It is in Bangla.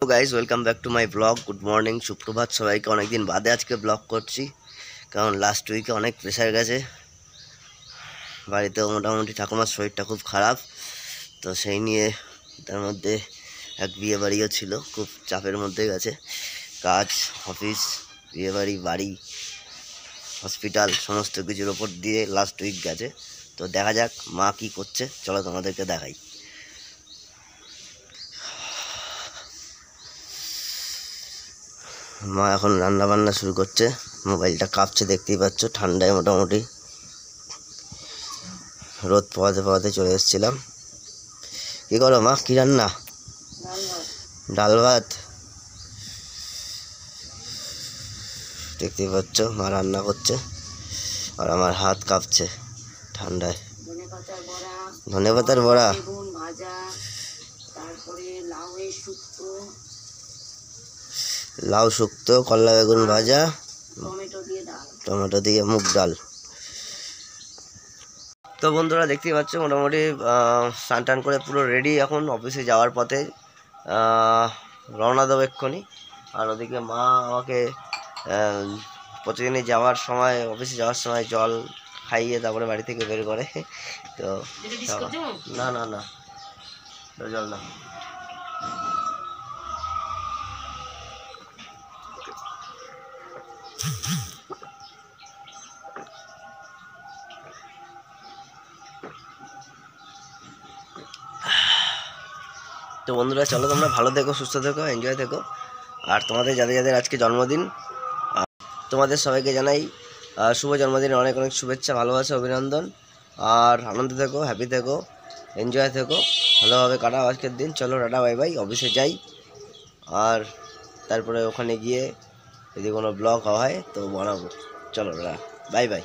Hello guys, welcome back to my blog. Good morning, সুপ্রভাত সবাইকে। অনেকদিন বাদে আজকে ব্লগ করছি, কারণ লাস্ট উইকে অনেক প্রেশার গেছে বাড়িতে। মোটামুটি ঠাকুমার শরীরটা খুব খারাপ, তো সেই নিয়ে তার মধ্যে এক বিয়ে বাড়িও ছিল, খুব চাপের মধ্যে গেছে। কাজ, অফিস, বিয়ে বাড়ি, বাড়ি, হসপিটাল, সমস্ত কিছুর ওপর দিয়ে লাস্ট উইক গেছে। তো দেখা যাক মা কি করছে, চলো তোমাদেরকে দেখাই। মা এখন রান্না বান্না শুরু করছে। মোবাইলটা কাঁপছে, দেখতেই পাচ্ছ। ঠান্ডায় মোটামুটি রোদ পোয়াতে পোয়াতে চলে এসেছিলাম। কি করো মা? কি রান্না? ডাল ভাত। দেখতেই পাচ্ছ মা রান্না করছে, আর আমার হাত কাঁপছে ঠান্ডায়। ধনেপাতার বড়া, লাউ শুক্তো, করলা বেগুন ভাজা, টমেটো দিয়ে মুগ ডাল। তো বন্ধুরা দেখতেই পাচ্ছ মোটামুটি স্নান টান করে পুরো রেডি, এখন অফিসে যাওয়ার পথে রওনা দেবো এক্ষুনি। আর ওদিকে মা আমাকে প্রতিদিনই যাওয়ার সময়, অফিসে যাওয়ার সময় জল খাইয়ে তারপরে বাড়ি থেকে বের করে। তো না না না, জল না। তো বন্ধুরা চলো, তোমরা ভালো থেকো, সুস্থ থেকো, এনজয় থেকো। আর তোমাদের যাদের যাদের আজকে জন্মদিন, তোমাদের সবাইকে জানাই শুভ জন্মদিনের অনেক অনেক শুভেচ্ছা, ভালোবাসা, অভিনন্দন। আর আনন্দ থেকো, হ্যাপি থেকো, এনজয় থেকো, ভালোভাবে কাটাও আজকের দিন। চলো টাটা, বাই বাই। অফিসে যাই, আর তারপরে ওখানে গিয়ে যদি কোনো ব্লগ হয় তো বানাবো। চলো টাটা, বাই বাই।